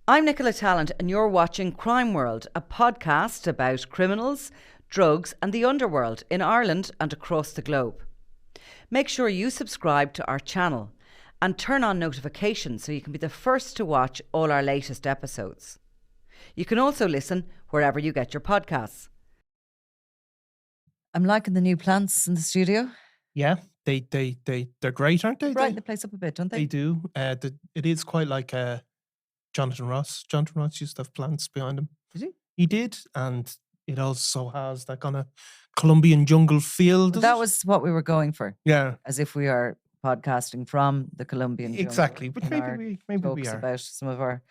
I'm Nicola Talent and you're watching Crime World, a podcast about criminals, drugs and the underworld in Ireland and across the globe. Make sure you subscribe to our channel and turn on notifications so you can be the first to watch all our latest episodes. You can also listen wherever you get your podcasts. I'm liking the new plants in the studio. Yeah, they're great, aren't they? Brighten the place up a bit, don't they? They do. It is quite like Jonathan Ross. Jonathan Ross used to have plants behind him. Did he? He did, and it also has that kind of Colombian jungle feel. That was what we were going for. Yeah, as if we are podcasting from the Colombian jungle. Exactly, but maybe we are. About some of our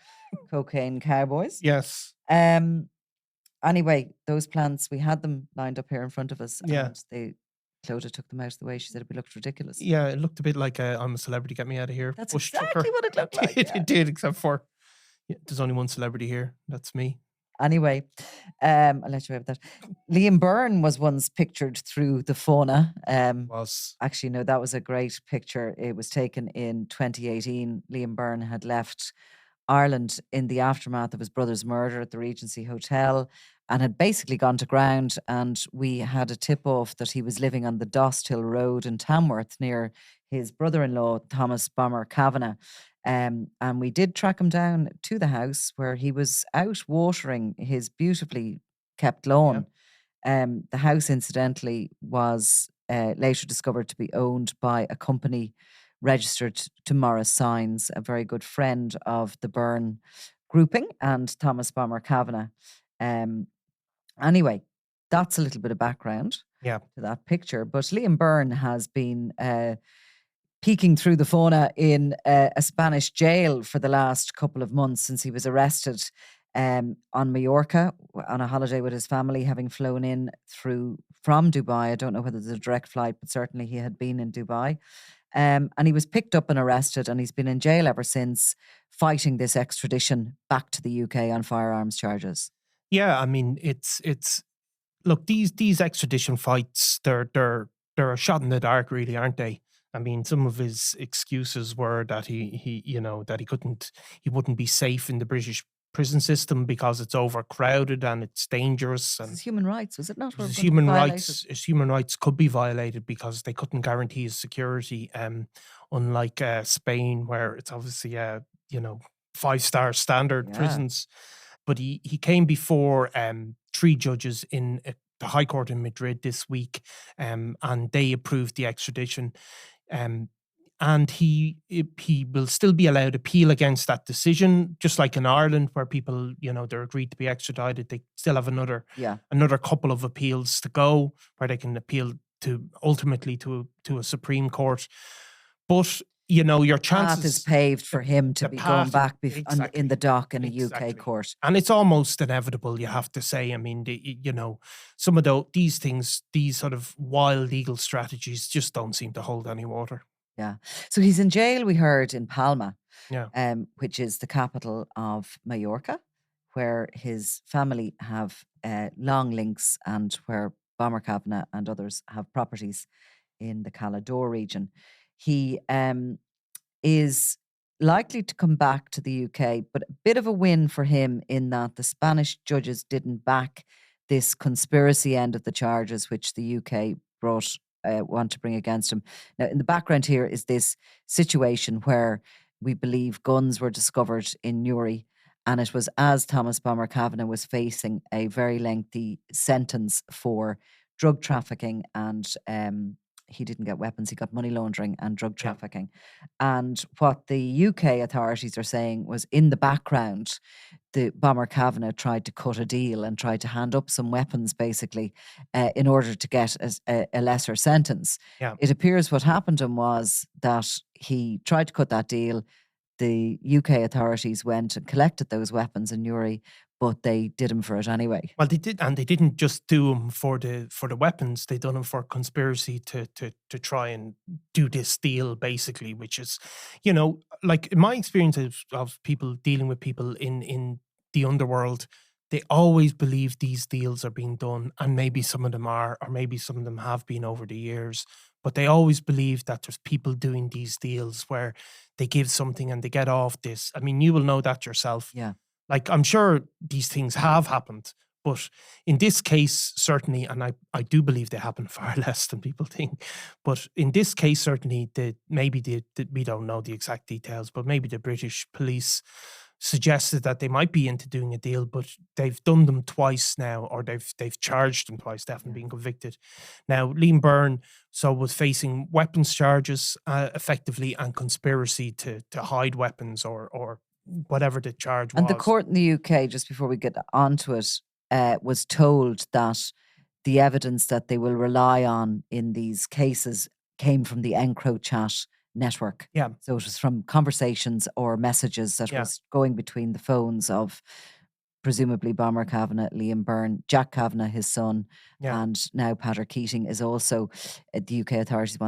cocaine cowboys. Yes. Anyway, those plants, we had them lined up here in front of us. Yeah. And Clodagh took them out of the way. She said it looked ridiculous. Yeah, it looked a bit like I'm a celebrity, get me out of here. That's Bush exactly trucker. what it looked like. It did, except for there's only one celebrity here. That's me. Anyway, I'll let you have that. Liam Byrne was once pictured through the fauna. Actually, no, that was a great picture. It was taken in 2018. Liam Byrne had left Ireland in the aftermath of his brother's murder at the Regency Hotel and had basically gone to ground. And we had a tip-off that he was living on the Dost Hill Road in Tamworth near his brother-in-law, Thomas Bomber Kavanagh. And we did track him down to the house where he was out watering his beautifully kept lawn. Yeah. The house, incidentally, was later discovered to be owned by a company registered to Morris Signs, a very good friend of the Byrne grouping and Thomas Bomber Kavanagh. Anyway, that's a little bit of background to that picture. But Liam Byrne has been peeking through the fauna in a Spanish jail for the last couple of months since he was arrested on Majorca on a holiday with his family, having flown in from Dubai. I don't know whether there's a direct flight, but certainly he had been in Dubai. And he was picked up and arrested, and he's been in jail ever since, fighting this extradition back to the UK on firearms charges. Yeah, I mean, it's look, these extradition fights, they're a shot in the dark, really, aren't they? I mean, some of his excuses were that he wouldn't be safe in the British prison system because it's overcrowded and it's dangerous. And his human rights, was it not? His human rights could be violated because they couldn't guarantee his security. Unlike Spain, where it's obviously 5-star standard prisons. But he came before 3 judges in the High Court in Madrid this week, and they approved the extradition. And he will still be allowed appeal against that decision, just like in Ireland, where people, they're agreed to be extradited. They still have another couple of appeals to go, where they can appeal ultimately to a Supreme Court. But your chances... path is paved for him to be going back in the dock in a UK court. And it's almost inevitable, you have to say. I mean, some of these things, these sort of wild legal strategies just don't seem to hold any water. Yeah. So he's in jail, we heard, in Palma, which is the capital of Majorca, where his family have long links and where Bomber Kavanagh and others have properties in the Calador region. He is likely to come back to the UK, but a bit of a win for him in that the Spanish judges didn't back this conspiracy end of the charges, which the UK want to bring against him. Now, in the background here is this situation where we believe guns were discovered in Newry, and it was as Thomas Bomber Kavanagh was facing a very lengthy sentence for drug trafficking, and he didn't get weapons, he got money laundering and drug trafficking. And what the UK authorities are saying was, in the background, the Bomber Kavanagh tried to cut a deal and tried to hand up some weapons, basically, in order to get a lesser sentence. Yeah. It appears what happened to him was that he tried to cut that deal. The UK authorities went and collected those weapons in Newry, but they did him for it anyway. Well, they did, and they didn't just do them for the weapons. They done them for conspiracy to try and do this deal, basically, which is, like in my experience of people dealing with people in the underworld, they always believe these deals are being done, and maybe some of them are, or maybe some of them have been over the years. But they always believe that there's people doing these deals where they give something and they get off this. I mean, you will know that yourself. Yeah. Like, I'm sure these things have happened, but in this case, certainly, and I do believe they happen far less than people think. But in this case, certainly, we don't know the exact details, but maybe the British police suggested that they might be into doing a deal, but they've done them twice now, or they've charged them twice. They haven't been convicted. Now, Liam Byrne was facing weapons charges, effectively, and conspiracy to hide weapons or whatever the charge was. And the court in the UK, just before we get onto it, was told that the evidence that they will rely on in these cases came from the EncroChat network. Yeah. So it was from conversations or messages that was going between the phones of presumably Bomber Kavanagh, Liam Byrne, Jack Kavanagh, his son, and now Pater Keating is also, the UK authorities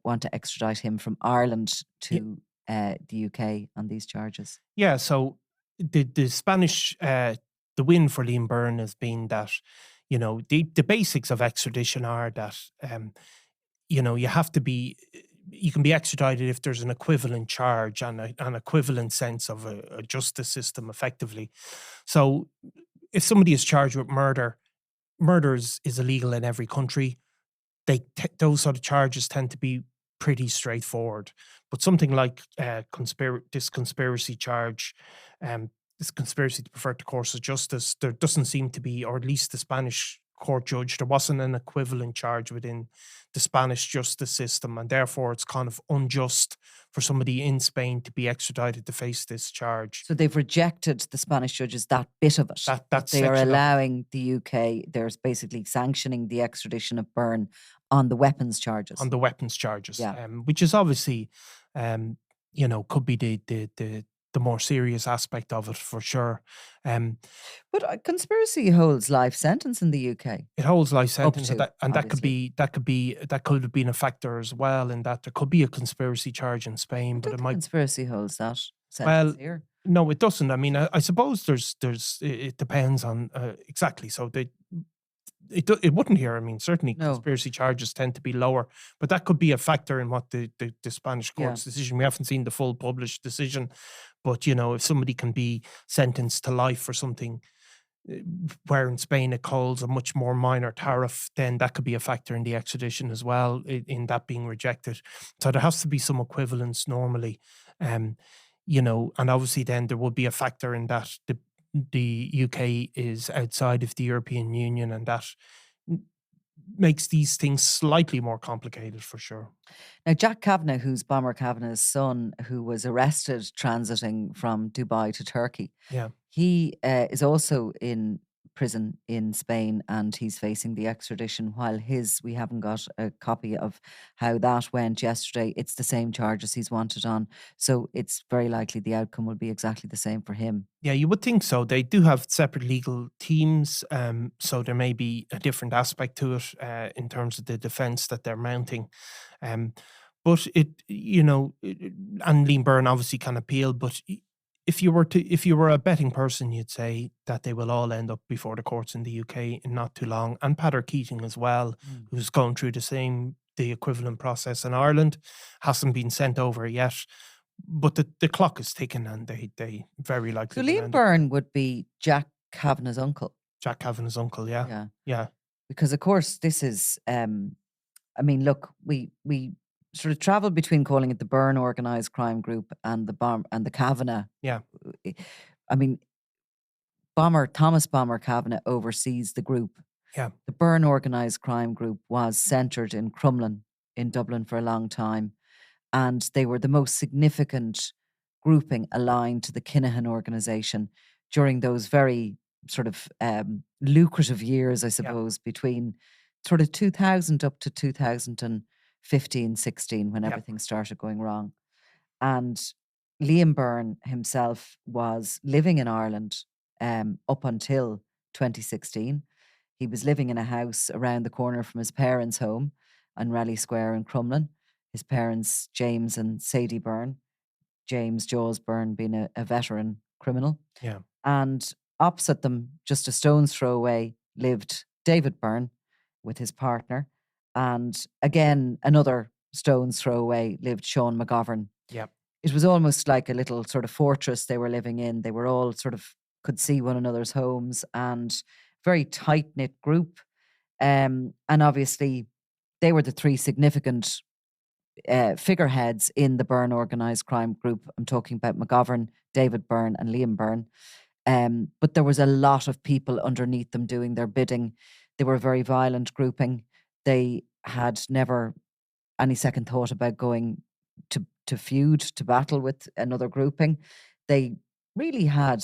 want to extradite him from Ireland to the UK on these charges. Yeah, so the Spanish, the win for Liam Byrne has been that, the basics of extradition are that, you have to be, you can be extradited if there's an equivalent charge and an equivalent sense of a justice system, effectively. So if somebody is charged with murder is illegal in every country. Those sort of charges tend to be pretty straightforward. But something like this conspiracy charge, this conspiracy to pervert the course of justice, there doesn't seem to be, or at least the Spanish court judge, there wasn't an equivalent charge within the Spanish justice system, and therefore it's kind of unjust for somebody in Spain to be extradited to face this charge. So they've rejected, the Spanish judges, that bit of it. That they are allowing the UK, there's basically sanctioning the extradition of Byrne on the weapons charges. On the weapons charges, which is obviously, could be the more serious aspect of it, for sure. But conspiracy holds life sentence in the UK. It holds life sentence, that could have been a factor as well, in that there could be a conspiracy charge in Spain, but it might. Conspiracy holds that sentence here. No, it doesn't. I mean, I suppose it depends on exactly. So it wouldn't here. I mean, certainly conspiracy charges tend to be lower, but that could be a factor in what the Spanish court's decision. We haven't seen the full published decision, but if somebody can be sentenced to life for something, where in Spain it holds a much more minor tariff, then that could be a factor in the extradition as well, in that being rejected. So there has to be some equivalence normally, and obviously then there would be a factor in that the UK is outside of the European Union, and that makes these things slightly more complicated, for sure. Now, Jack Kavanagh, who's Bomber Kavanagh's son, who was arrested transiting from Dubai to Turkey, he is also in prison in Spain, and he's facing the extradition, while we haven't got a copy of how that went yesterday. It's the same charges he's wanted on, so it's very likely the outcome will be exactly the same for him. Yeah, you would think so. They do have separate legal teams, so there may be a different aspect to it in terms of the defence that they're mounting. But and Liam Byrne obviously can appeal, but if you were a betting person, you'd say that they will all end up before the courts in the UK in not too long. And Pater Keating as well, who's going through the equivalent process in Ireland, hasn't been sent over yet. But the clock is ticking, and they very likely. So Liam Byrne would be Jack Kavanagh's uncle. Jack Kavanagh's uncle, yeah. Because of course this is, I mean, look, we sort of traveled between calling it the Byrne Organised Crime Group and the Kavanagh. Yeah. I mean, Thomas Bomber Kavanagh oversees the group. Yeah. The Byrne Organised Crime Group was centred in Crumlin in Dublin for a long time, and they were the most significant grouping aligned to the Kinahan organisation during those very sort of lucrative years, I suppose, between sort of 2000 up to 2015, 16, when everything started going wrong. And Liam Byrne himself was living in Ireland up until 2016. He was living in a house around the corner from his parents' home on Raleigh Square in Crumlin. His parents, James and Sadie Byrne. James Jaws Byrne being a veteran criminal. Yeah. And opposite them, just a stone's throw away, lived David Byrne with his partner. And again, another stone's throw away lived Sean McGovern. Yeah. It was almost like a little sort of fortress they were living in. They were all sort of could see one another's homes, and very tight-knit group. And obviously, they were the three significant figureheads in the Byrne Organised Crime Group. I'm talking about McGovern, David Byrne, and Liam Byrne. But there was a lot of people underneath them doing their bidding. They were a very violent grouping. They had never any second thought about going to feud, to battle with another grouping. They really had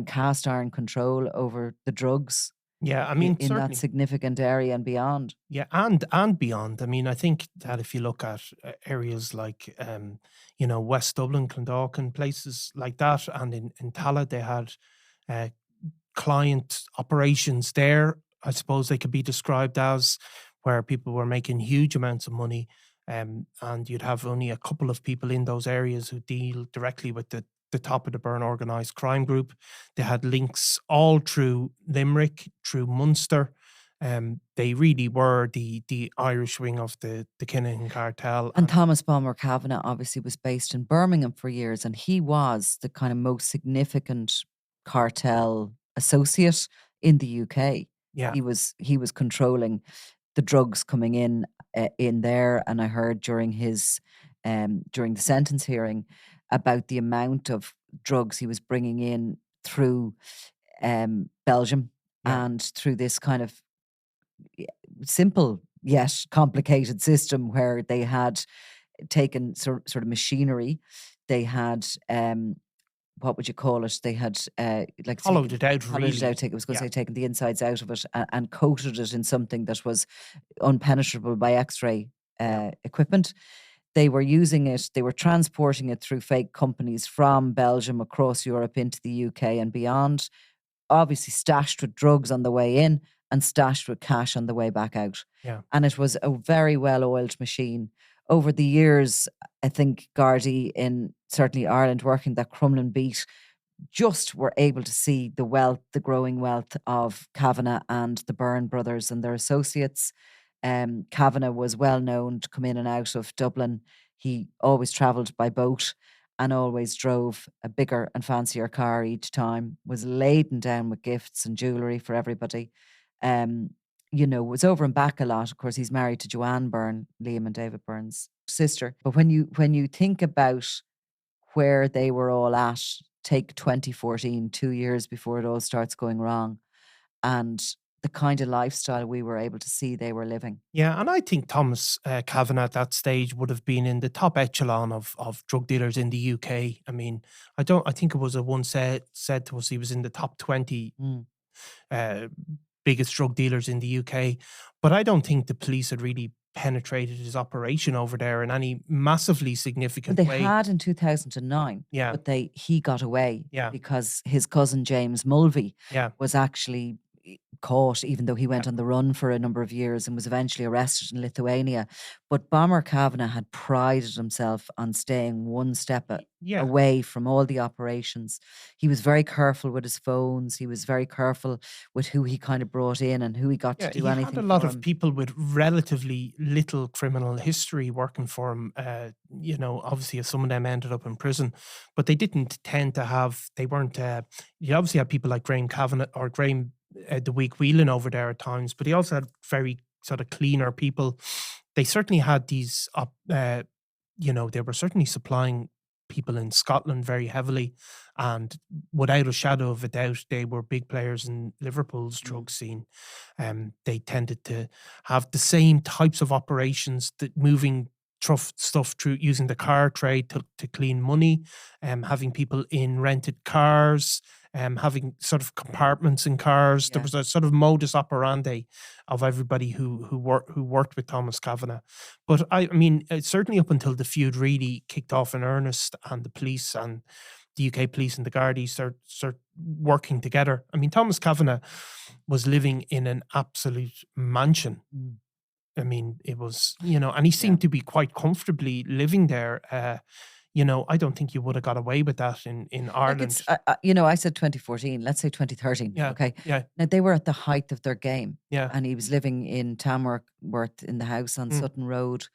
cast iron control over the drugs Yeah, I mean, in that certainly. significant area and beyond. Yeah, and beyond. I mean, I think that if you look at areas like, West Dublin, Clondalk, and places like that, and in Tala, they had uh, client operations there. I suppose they could be described as, where people were making huge amounts of money, and you'd have only a couple of people in those areas who deal directly with the top of the Byrne Organised Crime Group. They had links all through Limerick, through Munster. They really were the Irish wing of the Kinahan cartel. And Thomas Bomber Kavanagh obviously was based in Birmingham for years, and he was the kind of most significant cartel associate in the UK. Yeah, He was controlling the drugs coming in there, and I heard during the sentence hearing about the amount of drugs he was bringing in through Belgium, yeah, and through this kind of simple yet complicated system where they had taken sort of machinery. They had what would you call it? They had hollowed it out hollowed it really. out. I was going to Yeah, say taken the insides out of it and coated it in something that was unpenetrable by X-ray yeah, equipment. They were using it. They were transporting it through fake companies from Belgium across Europe into the UK and beyond. Obviously stashed with drugs on the way in and stashed with cash on the way back out. yeah. And it was a very well-oiled machine. Over the years, I think Gardaí in certainly Ireland working that Crumlin beat just were able to see the growing wealth of Kavanagh and the Byrne brothers and their associates. Kavanagh was well known to come in and out of Dublin. He always travelled by boat and always drove a bigger and fancier car each time, was laden down with gifts and jewellery for everybody. Was over and back a lot. Of course, he's married to Joanne Byrne, Liam and David Byrne's sister. But when you think about where they were all at, take 2014, 2 years before it all starts going wrong, and the kind of lifestyle we were able to see they were living. Yeah, and I think Thomas Kavanagh at that stage would have been in the top echelon of drug dealers in the UK. I mean, I think it was a one said to us he was in the top 20 Mm. uh, biggest drug dealers in the UK. But I don't think the police had really penetrated his operation over there in any massively Well, significant they way. had in 2009, Yeah, but he got away yeah, because his cousin James Mulvey yeah, was actually caught, even though he yeah, went on the run for a number of years and was eventually arrested in Lithuania. But Bomber Kavanagh had prided himself on staying one step yeah. away from all the operations. He was very careful with his phones. He was very careful with who he kind of brought in and who he got to Yeah, do he had a anything lot for of him. people with relatively little criminal history working for him. Obviously, some of them ended up in prison, but they didn't tend to have. They weren't. You obviously had people like Graham Kavanagh or Graham the Week Whelan over there at times, but he also had very sort of cleaner people. They certainly had these. They were certainly supplying people in Scotland very heavily, and without a shadow of a doubt, they were big players in Liverpool's Mm. drug scene. They tended to have the same types of operations, that moving stuff through using the car trade to clean money, having people in rented cars, having sort of compartments in cars. There Yeah. was a sort of modus operandi of everybody who worked with Thomas Kavanagh. But I mean, certainly up until the feud really kicked off in earnest, and the police and the UK police and the Gardaí start working together. I mean, Thomas Kavanagh was living in an absolute mansion. Mm. I mean, it was, and he Yeah. seemed to be quite comfortably living there. I don't think you would have got away with that in Like it's, Ireland. I said 2014, let's say 2013. Yeah, Okay. yeah, Now they were at the height of their game yeah, and he was living in Tamworth in the house on mm, Sutton Road.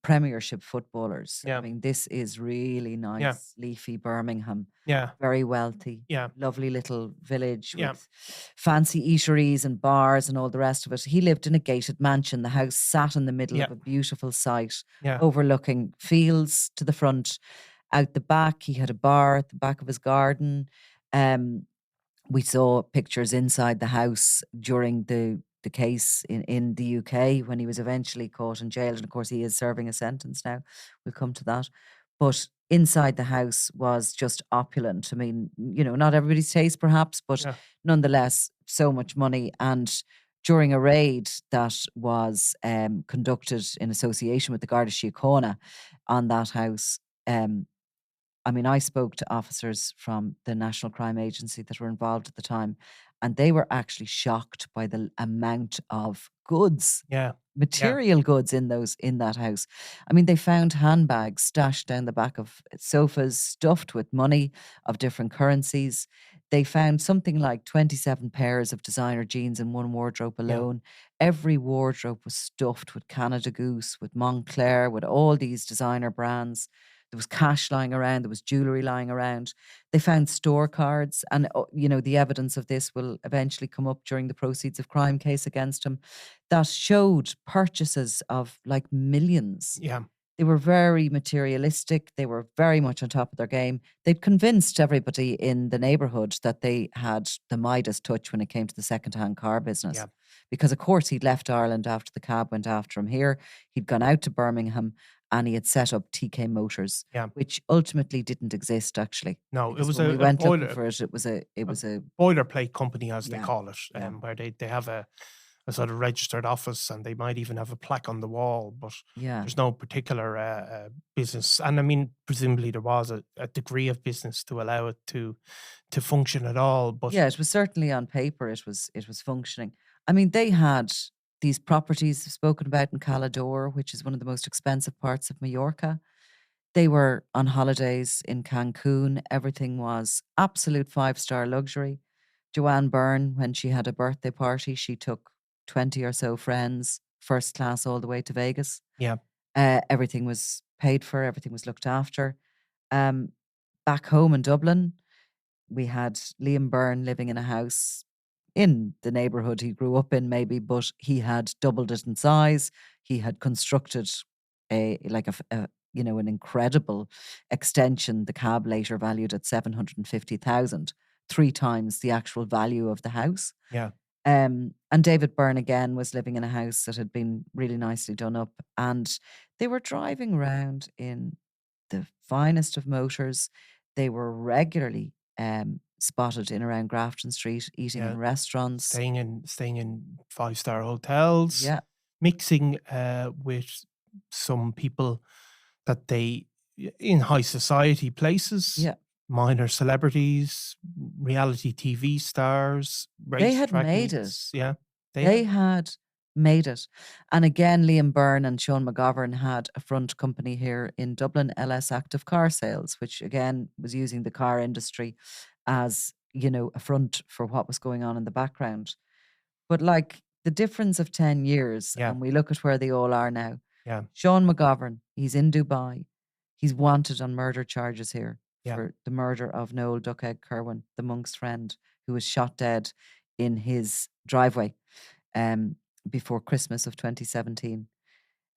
Premiership footballers. I Yeah. mean, this is really Yeah. nice, leafy Birmingham, Yeah. very wealthy, Yeah. lovely little village Yeah. with fancy eateries and bars and all the rest of it. He lived in a gated mansion. The house sat in the middle Yeah. of a beautiful site Yeah. overlooking fields to the front. Out the back, he had a bar at the back of his garden. We saw pictures inside the house during the case in the UK when he was eventually caught and jailed. And of course, he is serving a sentence now. We'll come to that. But inside the house was just opulent. I mean, not everybody's taste perhaps, but Yeah. nonetheless, so much money. And during a raid that was conducted in association with the Garda Síochána on that house, I mean, I spoke to officers from the National Crime Agency that were involved at the time, and they were actually shocked by the amount of goods, Yeah. Yeah. material goods in that house. I mean, they found handbags stashed down the back of sofas, stuffed with money of different currencies. They found something like 27 pairs of designer jeans in one wardrobe Yeah. alone. Every wardrobe was stuffed with Canada Goose, with Montclair, with all these designer brands. There was cash lying around. There was jewelry lying around. They found store cards, and the evidence of this will eventually come up during the proceeds of crime case against him, that showed purchases of like millions. Yeah. They were very materialistic. They were very much on top of their game. They'd convinced everybody in the neighborhood that they had the Midas touch when it came to the second-hand car business. Yeah. Because, of course, he'd left Ireland after the cab went after him here. He'd gone out to Birmingham and he had set up TK Motors, Yeah. which ultimately didn't exist, actually. No, it Because was when we a went looking boiler for it, it was a boilerplate company, as they yeah, call it, yeah, where they have a sort of registered office, and they might even have a plaque on the wall, but yeah. there's no particular business. And I mean, presumably there was a degree of business to allow it to function at all. But Yeah, it was certainly on paper, it was functioning. I mean, they had these properties spoken about in Calador, which is one of the most expensive parts of Majorca. They were on holidays in Cancun. Everything was absolute five-star luxury. Joanne Byrne, when she had a birthday party, she took 20 or so friends, first class all the way to Vegas. yeah, Everything was paid for, everything was looked after. Um, Back home in Dublin, we had Liam Byrne living in a house in the neighborhood he grew up in, maybe, but he had doubled it in size. He had constructed an incredible extension. The cab later valued at 750,000, three times the actual value of the house. yeah, And David Byrne again was living in a house that had been really nicely done up, and they were driving around in the finest of motors. They were regularly spotted in around Grafton Street, eating yeah. in restaurants. Staying in 5-star hotels, Yeah, mixing with some people that in high society places, yeah. minor celebrities, reality TV stars, They had racetrack made it. meets. Yeah, they They had. had made it. And again, Liam Byrne and Sean McGovern had a front company here in Dublin, LS Active Car Sales, which again was using the car industry as, a front for what was going on in the background. But like the difference of 10 years, Yeah, and we look at where they all are now. yeah, Sean McGovern, he's in Dubai. He's wanted on murder charges here yeah, for the murder of Noel Duckegg Kerwin, the monk's friend, who was shot dead in his driveway um, before Christmas of 2017.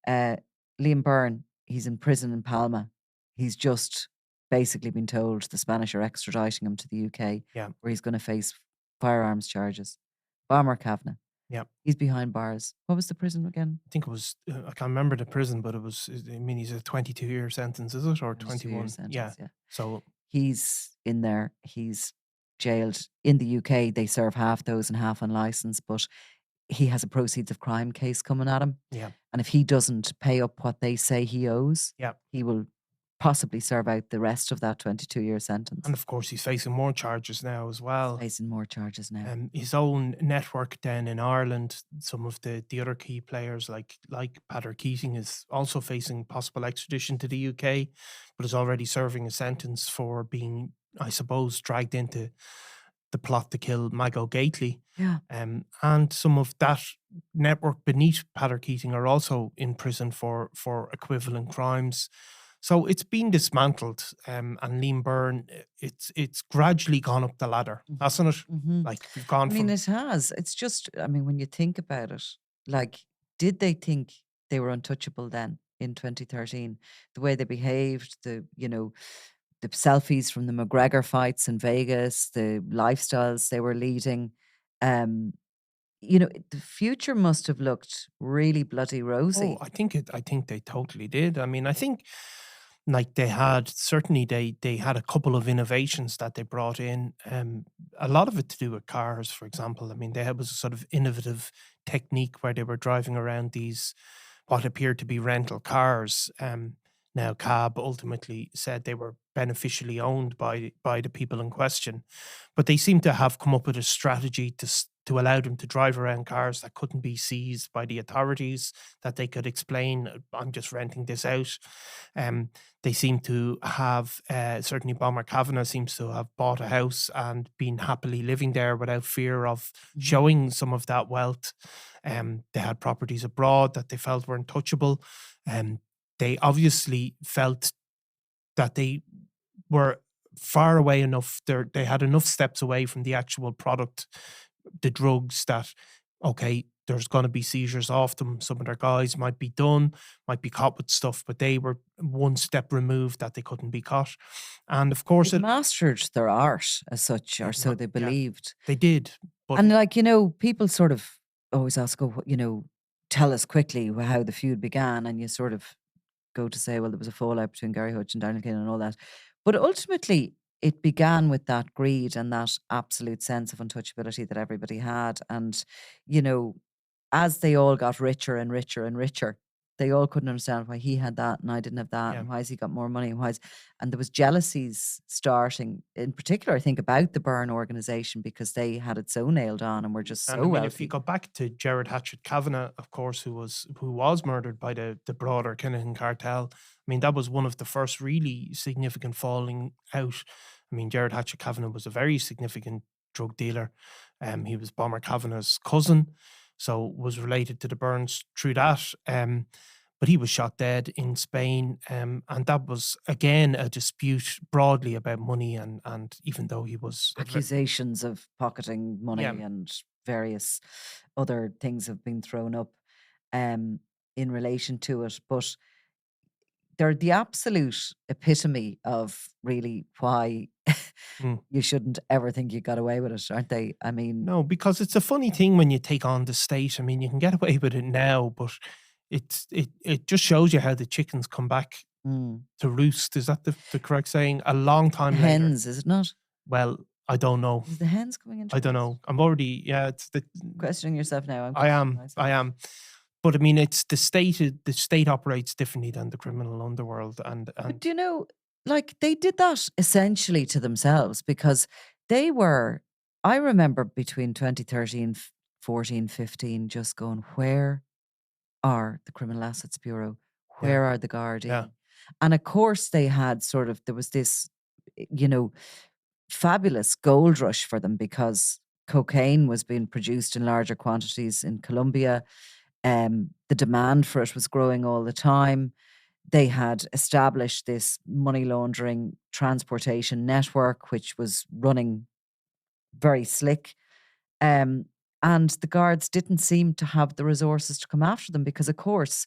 Uh, Liam Byrne, he's in prison in Palma. He's just basically been told the Spanish are extraditing him to the UK, yeah, where he's going to face firearms charges. Bomber Kavanagh, yeah. he's behind bars. What was the prison again? I think it was. I can't remember the prison, but it was. I mean, he's a 22-year sentence, is it, or 22-year 21? Yeah. sentence, yeah. So He's in there. He's jailed. In the UK, they serve half those and half on license, but he has a proceeds of crime case coming at him. yeah, And if he doesn't pay up what they say he owes, yeah. he will possibly serve out the rest of that 22-year And sentence. of course, he's facing more charges now as well. Facing more charges now. His own network then in Ireland, some of the other key players like Patrick Keating is also facing possible extradition to the UK, but is already serving a sentence for being, I suppose, dragged into the plot to kill Mago Gately. Yeah. And some of that network beneath Patrick Keating are also in prison for equivalent crimes. So it's been dismantled, and Liam Byrne, it's gradually gone up the ladder, Mhm. hasn't it? Mhm. Like we've I gone mean, from it has. It's just, I mean, when you think about it, like, did they think they were untouchable then in 2013? The way they behaved, the selfies from the McGregor fights in Vegas, the lifestyles they were leading. Um, the future must have looked really bloody oh, rosy. I think they totally did. I mean, I think like they had certainly they had a couple of innovations that they brought in. A lot of it to do with cars, for example. I mean, they had was a sort of innovative technique where they were driving around these what appeared to be rental cars. Now, Cab ultimately said they were beneficially owned by the people in question, but they seem to have come up with a strategy to allow them to drive around cars that couldn't be seized by the authorities, that they could explain, I'm just renting this out. Um, they seem to have, certainly Bomber Kavanagh seems to have bought a house and been happily living there without fear of Mhm. showing some of that wealth. They had properties abroad that they felt were untouchable. Um, they obviously felt that they were far away enough. They had enough steps away from the actual product, the drugs, that okay, there's going to be seizures off them. Some of their guys might be done, might be caught with stuff, but they were one step removed that they couldn't be caught. And of course, They'd it mastered their art as such, or so they yeah, believed. they did, but And like, people sort of always ask, oh, tell us quickly how the feud began. And you sort of go to say, well, there was a fallout between Gary Hutch and Daniel Kinahan and all that. But ultimately, it began with that greed and that absolute sense of untouchability that everybody had. And, you know, as they all got richer and richer and richer, they all couldn't understand why he had that and I didn't have that, yeah. and why has he got more money, and and there was jealousies starting, in particular, I think, about the Byrne organisation, because they had it so nailed on and were just And so I mean, if you wealthy. go back to Jared Hatchet Kavanagh, of course, who was murdered by the broader Kinahan cartel. I mean, that was one of the first really significant falling out. I mean, Jared Hatchet Kavanagh was a very significant drug dealer. He was Bomber Kavanagh's cousin, so was related to the Burns through that. But he was shot dead in Spain, and that was again a dispute broadly about money. And even though he was Accusations of pocketing yeah, money and various other things have been thrown up um, in relation to it. But they're the absolute epitome of really why mm. you shouldn't ever think you got away with it, aren't they? I mean, No, because it's a funny thing when you take on the state. I mean, you can get away with it now, but it just shows you how the chickens come back mm, to roost. Is that the correct saying? A long the time later. hens, is it not? Well, I don't know. Is the hens coming into I don't roost? know. I'm already yeah. It's the Questioning yourself now. I'm I questioning am myself. I am. But I mean, it's the state. The state operates differently than the criminal underworld, But and like, they did that essentially to themselves, because they were, I remember between 2013, 14, 15, just going, where are the Criminal Assets Bureau? yeah, Where are the yeah, Gardaí? And of course, they had sort of, there was this, you know, fabulous gold rush for them, because cocaine was being produced in larger quantities in Colombia. The demand for it was growing all the time. They had established this money laundering transportation network, which was running very slick. Um, and the guards didn't seem to have the resources to come after them, because, of course,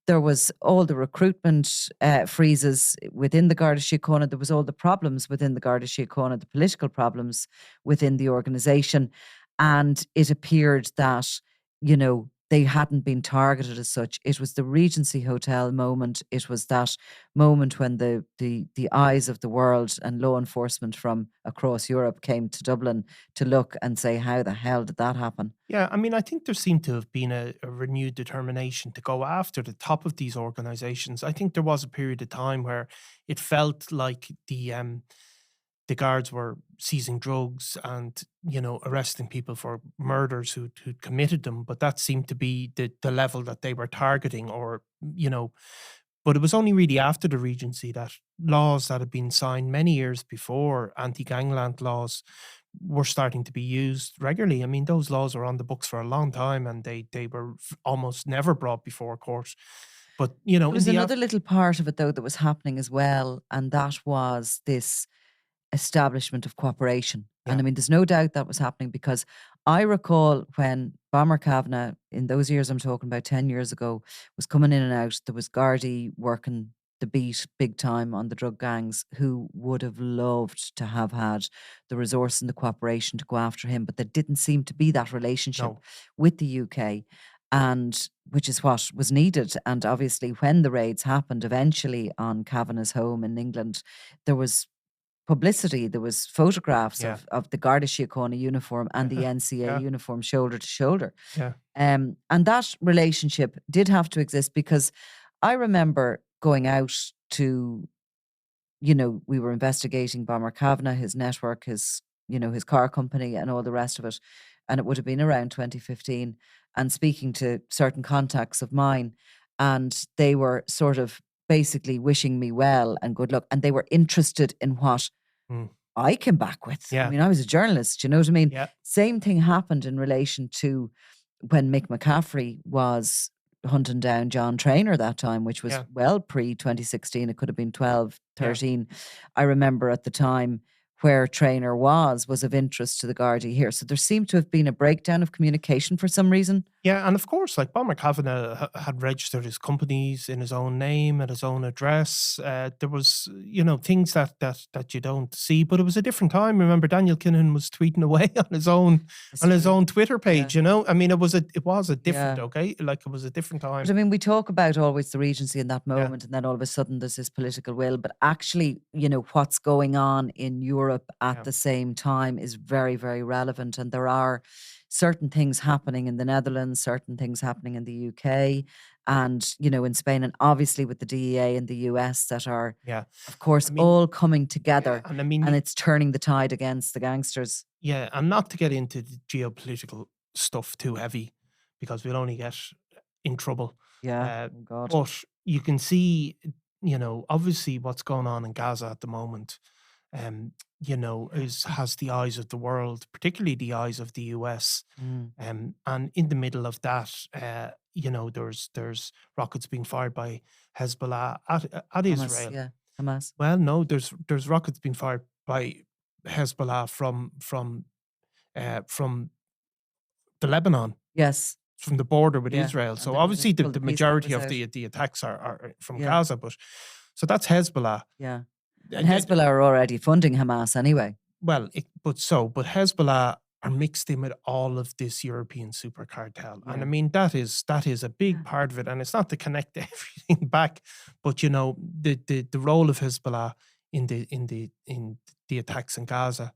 there was all the recruitment freezes within the Garda Síochána. There was all the problems within the Garda Síochána, the political problems within the organisation. And it appeared that, they hadn't been targeted as such. It was the Regency Hotel moment. It was that moment when the eyes of the world and law enforcement from across Europe came to Dublin to look and say, how the hell did that happen? yeah. I mean, I think there seemed to have been a renewed determination to go after the top of these organizations. I think there was a period of time where it felt like the guards were seizing drugs and arresting people for murders who'd committed them, but that seemed to be the level that they were targeting, or but it was only really after the Regency that laws that had been signed many years before, anti-gangland laws, were starting to be used regularly. I mean, those laws were on the books for a long time, and they were almost never brought before court. But There was another little part of it, though, that was happening as well, and that was this establishment of cooperation. And Yeah. I mean, there's no doubt that was happening, because I recall when Bomber Kavanagh, in those years I'm talking about 10 years ago, was coming in and out, there was Gardaí working the beat big time on the drug gangs, who would have loved to have had the resource and the cooperation to go after him, but there didn't seem to be that relationship No. with the UK, and which is what was needed. And obviously, when the raids happened eventually on Kavanagh's home in England, there was publicity, there was photographs Yeah. of the Garda Síochána uniform and the NCA Yeah. uniform shoulder to shoulder. Yeah. And that relationship did have to exist, because I remember going out to, we were investigating Bomber Kavanagh, his network, his car company and all the rest of it. And it would have been around 2015, and speaking to certain contacts of mine, and they were sort of basically wishing me well and good luck. And they were interested in what I came back with. Yeah. I mean, I was a journalist, you know what I mean? Yeah. Same thing happened in relation to when Mick McCaffrey was hunting down John Traynor that time, which was well pre-2016. It could have been 12, 13. I remember at the time where Traynor was of interest to the Gardaí here. So there seemed to have been a breakdown of communication for some reason. Yeah, and of course, like Bomber Kavanagh had registered his companies in his own name at his own address. There was, things that you don't see, but it was a different time. Remember, Daniel Kinahan was tweeting away on his own Twitter page. I mean, it was a different like it was a different time. But I mean, we talk about always the Regency in that moment, and then all of a sudden there's this political will. But actually, what's going on in Europe at the same time is very, very relevant, and there are certain things happening in the Netherlands, certain things happening in the UK, and in Spain, and obviously with the DEA in the US, that are, of course, all coming together. And I mean, and it's turning the tide against the gangsters. Yeah, and not to get into the geopolitical stuff too heavy, because we'll only get in trouble. Yeah, oh God. But you can see, obviously what's going on in Gaza at the moment, has the eyes of the world, particularly the eyes of the US. And in the middle of that, there's rockets being fired by Hezbollah at Hamas, Israel. Yeah, Hamas. Well, no, there's rockets being fired by Hezbollah from the Lebanon. Yes. From the border with Israel. So obviously the majority of out. the attacks are from Gaza, but so that's Hezbollah. Yeah. And Hezbollah are already funding Hamas anyway. Well, but Hezbollah are mixed in with all of this European super cartel. And I mean, that is a big part of it. And it's not to connect everything back, but the role of Hezbollah in the attacks in Gaza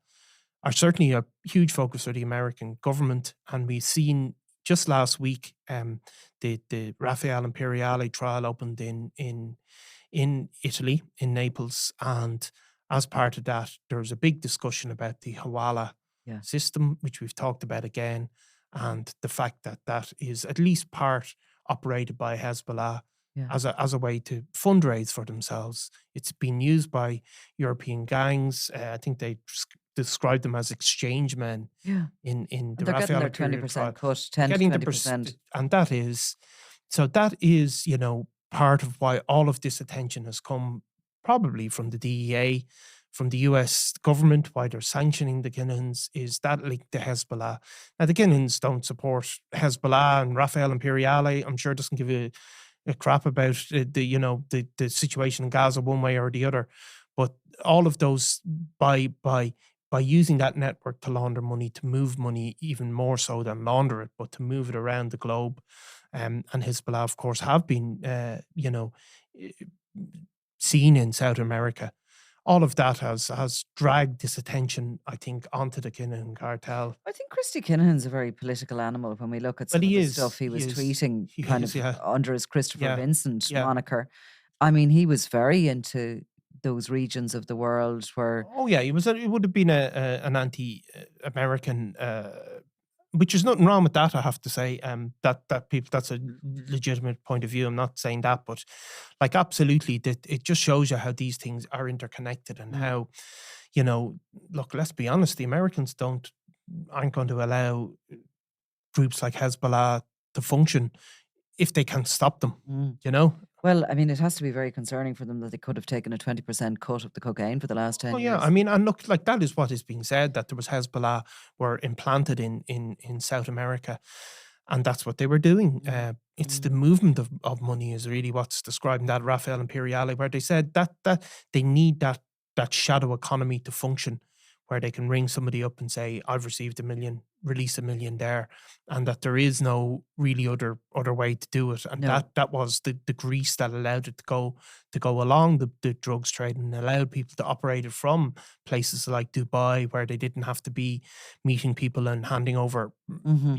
are certainly a huge focus for the American government. And we've seen just last week the Rafael Imperiale trial opened in Italy, in Naples, and as part of that, there's a big discussion about the Hawala system, which we've talked about again, and the fact that that is at least part operated by Hezbollah as a way to fundraise for themselves. It's been used by European gangs. I think they describe them as exchange men in the Rafael Imperiale trial. Cut, 10 to 20%. And that is, part of why all of this attention has come probably from the DEA, from the US government, why they're sanctioning the Kinahans, is that linked to Hezbollah. Now, the Kinahans don't support Hezbollah, and Rafael Imperiale, I'm sure, doesn't give a crap about the situation in Gaza one way or the other. But all of those, by using that network to launder money, to move money even more so than launder it, but to move it around the globe. And Hezbollah, of course, have been, seen in South America. All of that has dragged this attention, I think, onto the Kinahan cartel. I think Christy Kinahan's a very political animal when we look at some of the stuff he was tweeting under his Christopher Vincent moniker. I mean, he was very into those regions of the world where... Oh, yeah, he would have been an anti-American... which is nothing wrong with that, I have to say. That's a legitimate point of view. I'm not saying that, but like absolutely, that it just shows you how these things are interconnected and how, look, let's be honest, the Americans aren't going to allow groups like Hezbollah to function if they can't stop them, Mm. Well, I mean, it has to be very concerning for them that they could have taken a 20% cut of the cocaine for the last 10 Oh yeah, years. I mean, and look, like that is what is being said, that there was Hezbollah were implanted in South America, and that's what they were doing. It's the movement of money is really what's describing that Rafael Imperiale, where they said that they need that shadow economy to function, where they can ring somebody up and say, "I've received $1 million, release $1 million there," and that there is no really other way to do it, and No. that was the grease that allowed it to go along the drugs trade, and allowed people to operate it from places like Dubai, where they didn't have to be meeting people and handing over, Hmm.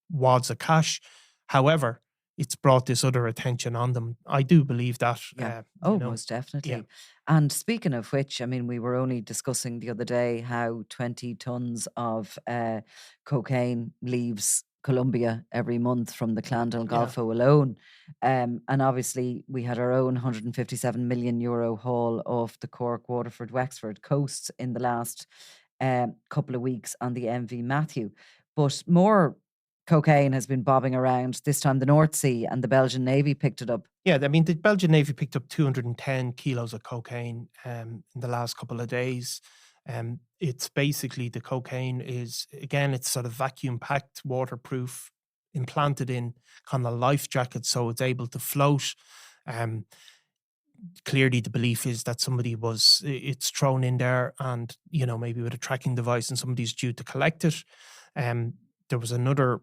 wads of cash. However, it's brought this other attention on them. I do believe that. Yeah. Oh, most Yeah, definitely. And speaking of which, I mean, we were only discussing the other day how 20 tons of cocaine leaves Colombia every month from the Clandel yeah, Golfo alone. And obviously, we had our own €157 million haul off the Cork, Waterford, Wexford coasts in the last couple of weeks on the MV Matthew. But more cocaine has been bobbing around, this time the North Sea, and the Belgian Navy picked it up. yeah. I mean, the Belgian Navy picked up 210 kilos of cocaine in the last couple of days. It's basically, the cocaine is, again, it's sort of vacuum packed, waterproof, implanted in kind of life jackets, so it's able to float. Um, Clearly the belief is that it's thrown in there, and maybe with a tracking device, and somebody's due to collect it. There was another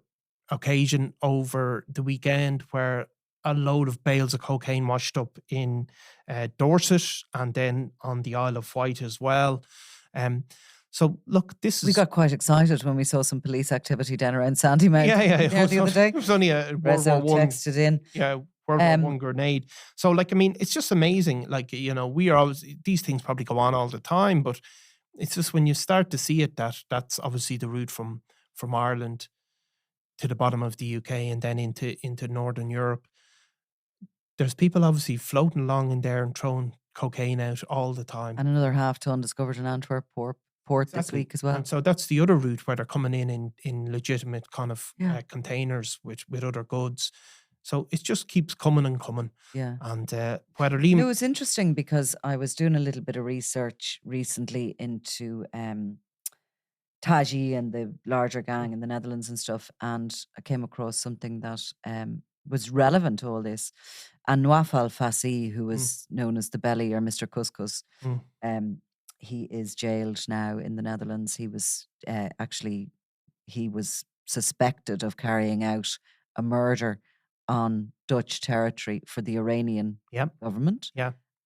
occasion over the weekend where a load of bales of cocaine washed up in Dorset, and then on the Isle of Wight as well. So look, We got quite excited when we saw some police activity down around Sandymouth yeah, the other day. it was only a World Rezo War One. texted in. Yeah, World War One grenade. So, like, I mean, it's just amazing. Like, we are always, these things probably go on all the time, but it's just when you start to see it, that's obviously the route from Ireland to the bottom of the UK, and then into Northern Europe. There's people obviously floating along in there and throwing cocaine out all the time. And another half-ton discovered in Antwerp port this week as well. And so that's the other route, where they're coming in legitimate kind of Yeah. containers with other goods. So it just keeps coming and coming. Yeah. And whether Liam... It was interesting because I was doing a little bit of research recently into Taji and the larger gang in the Netherlands and stuff, and I came across something that was relevant to all this. And Nawaf Al-Fassi, who was known as the Belly or Mr. Couscous, he is jailed now in the Netherlands. He was he was suspected of carrying out a murder on Dutch territory for the Iranian government,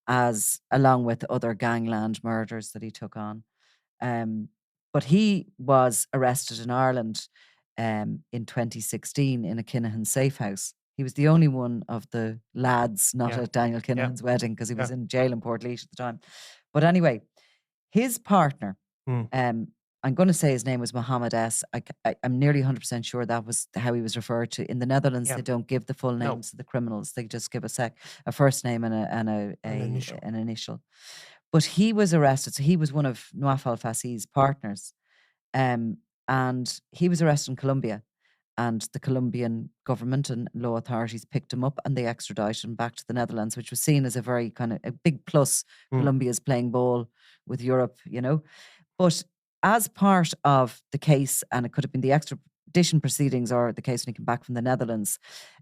as along with other gangland murders that he took on. But he was arrested in Ireland in 2016 in a Kinahan safe house. He was the only one of the lads not at Daniel Kinahan's wedding, because he was in jail in Portlaoise at the time. But anyway, his partner, I'm going to say his name was Mohammed S. I'm nearly 100% sure that was how he was referred to. In the Netherlands, they don't give the full names of the criminals. They just give a first name and an initial. But he was arrested. So he was one of Nawaf Al-Fassi's partners. And he was arrested in Colombia. And the Colombian government and law authorities picked him up and they extradited him back to the Netherlands, which was seen as a very kind of a big plus. Colombia's playing ball with Europe, But as part of the case, and it could have been the extradition proceedings or the case when he came back from the Netherlands,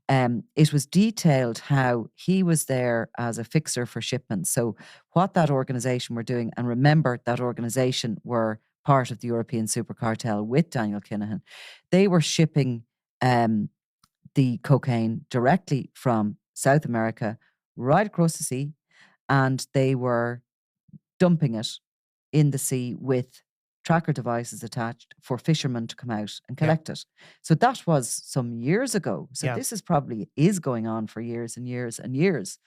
it was detailed how he was there as a fixer for shipments. So what that organisation were doing, and remember that organisation were part of the European super cartel with Daniel Kinahan, they were shipping the cocaine directly from South America right across the sea, and they were dumping it in the sea with tracker devices attached for fishermen to come out and collect it. So that was some years ago. So this is probably going on for years and years and years.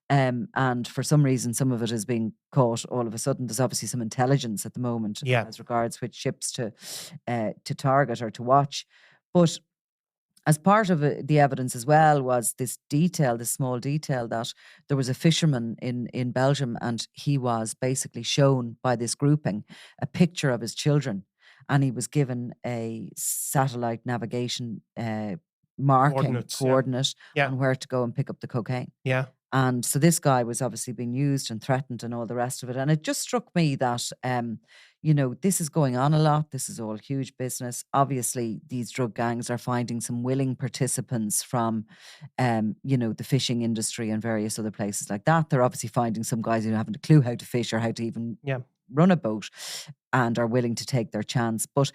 And for some reason, some of it is being caught all of a sudden. There's obviously some intelligence at the moment as regards which ships to target or to watch. But as part of the evidence as well was this small detail that there was a fisherman in Belgium, and he was basically shown by this grouping a picture of his children, and he was given a satellite navigation Coordinates, yeah. coordinate Yeah, on where to go and pick up the cocaine. yeah. And so this guy was obviously being used and threatened and all the rest of it. And it just struck me that, this is going on a lot. This is all huge business. Obviously, these drug gangs are finding some willing participants from, the fishing industry and various other places like that. They're obviously finding some guys who haven't a clue how to fish or how to even Yeah. run a boat and are willing to take their chance. But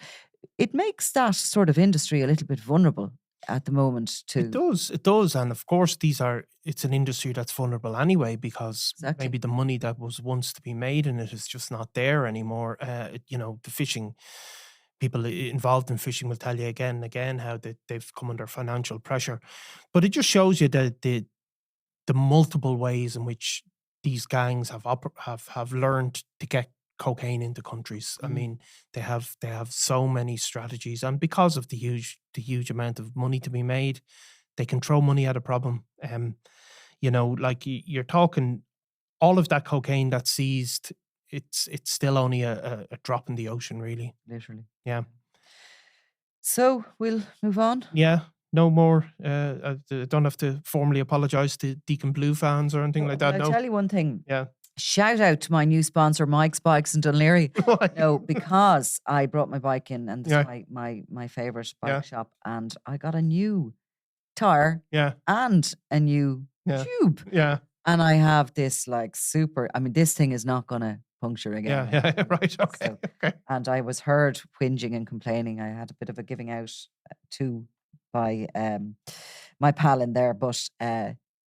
it makes that sort of industry a little bit vulnerable at the moment It does. And of course, it's an industry that's vulnerable anyway, because Exactly. maybe the money that was once to be made in it is just not there anymore. The fishing people involved in fishing will tell you again and again how they've come under financial pressure. But it just shows you that the multiple ways in which these gangs have learned to get cocaine into countries. I mean, they have so many strategies, and because of the huge amount of money to be made, they can throw money at a problem. Like you're talking, all of that cocaine that's seized, it's still only a drop in the ocean, really. Literally. Yeah. So we'll move on. Yeah. No more. I don't have to formally apologize to Deacon Blue fans or anything like that. I'll No. tell you one thing. Yeah. Shout out to my new sponsor, Mike's Bikes in Dunleary. Why? No, because I brought my bike in, and this Yeah. is my favorite bike Yeah. shop, and I got a new tire Yeah. and a new Yeah. tube. Yeah. And I have this super, this thing is not going to puncture again. Yeah. Right. Okay. So, Okay. and I was heard whinging and complaining. I had a bit of a giving out too by my pal in there, but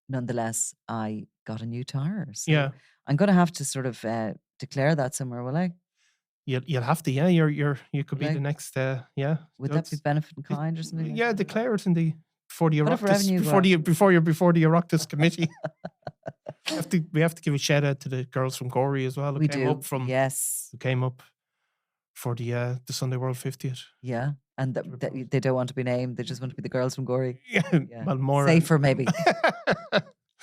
nonetheless, I got a new tire. So Yeah. I'm going to have to sort of declare that somewhere, will I? You'll have to. Yeah. You could be Will I? the next. Yeah. Would that be benefit in kind or something? Yeah. Like that? Declare it in the before the Bit of revenue Oireachtas before the Oireachtas committee. We have to give a shout out to the girls from Gorey as well. We do. Yes. Who came up for the Sunday World 50th. Yeah. And they don't want to be named. They just want to be the girls from Gorey. Yeah. Well, more safer maybe.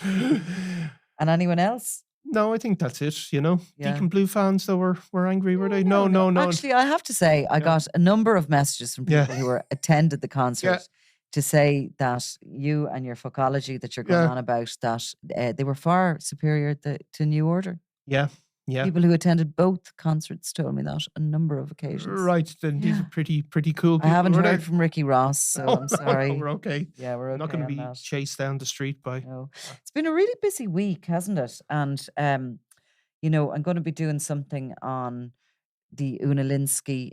And anyone else? No, I think that's it. Yeah. Deacon Blue fans though were angry, were they? No. Actually, I have to say, I got a number of messages from people who attended the concert to say that you and your fuckology that you're going on about, that they were far superior to New Order. Yeah. Yeah. People who attended both concerts told me that a number of occasions. Right. Then these are pretty cool people. I haven't heard from Ricky Ross, so I'm sorry. No, we're okay. Yeah, we're okay. Not going to be chased down the street by. No. It's been a really busy week, hasn't it? And I'm going to be doing something on the Una Linsky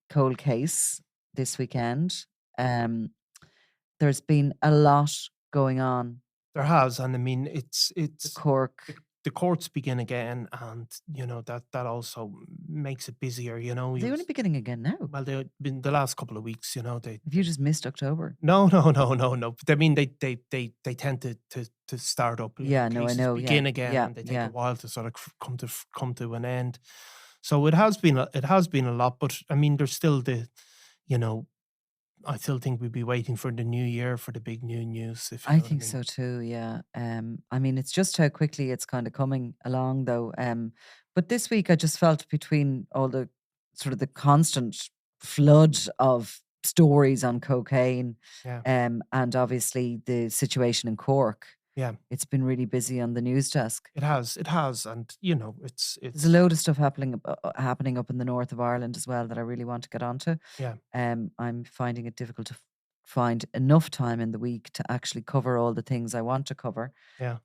cold case this weekend. There's been a lot going on. There has, and I mean it's Cork. The courts begin again, and that also makes it busier. They're only beginning again now. Well, they've been the last couple of weeks. Have you just missed October? No. But I mean, they tend to start up. Yeah, no, I know. Begin again, and they take a while to sort of come to an end. So it has been a lot, but I mean, there's still I still think we'd be waiting for the new year for the big new news. I think so too. Yeah. I mean, it's just how quickly it's kind of coming along, though. But this week, I just felt between all the sort of the constant flood of stories on cocaine, and obviously the situation in Cork. Yeah, it's been really busy on the news desk. It has, and it's there's a load of stuff happening up in the north of Ireland as well that I really want to get onto. Yeah, I'm finding it difficult to find enough time in the week to actually cover all the things I want to cover. Yeah.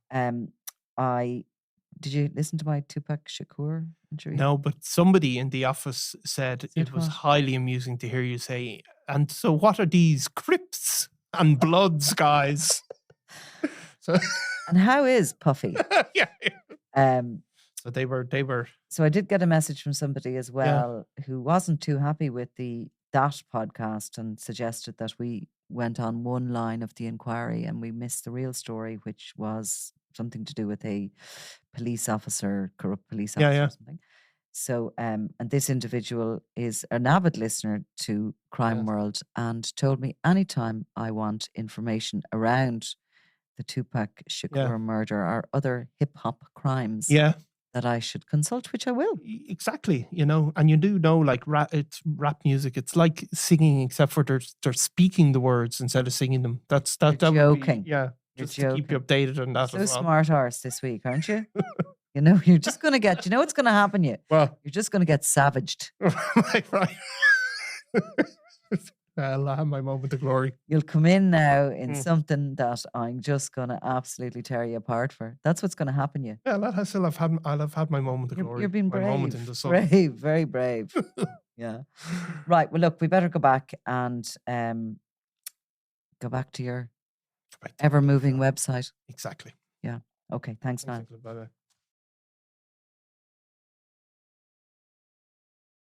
Did you listen to my Tupac Shakur interview? No, but somebody in the office said it was highly amusing to hear you say, and so what are these Crips and Bloods, guys? So and how is Puffy? Yeah. So they were. So I did get a message from somebody as well who wasn't too happy with that podcast and suggested that we went on one line of the inquiry and we missed the real story, which was something to do with a corrupt police officer or something. So, and this individual is an avid listener to Crime Yes. World and told me anytime I want information around the Tupac Shakur murder or other hip hop crimes Yeah. that I should consult, which I will. Exactly, you know, and you do know, like, it's rap music. It's like singing, except for they're speaking the words instead of singing them. That You're would joking. be, yeah, You're just to keep you joking. updated on that So as well. smart arse this week, aren't you? You know, you're just going to get, you know what's going to happen to you? Well, You're just going to get savaged. right. I'll have my moment of glory. You'll come in now in something that I'm just going to absolutely tear you apart for. That's what's going to happen to you. Yeah, I'll have had my moment of glory. You're being my brave. moment in the sun. Brave, very brave. Yeah. Right. Well, look, we better go back and go back to your ever-moving website. Exactly. Yeah. Okay. Thanks, Niall. Bye-bye.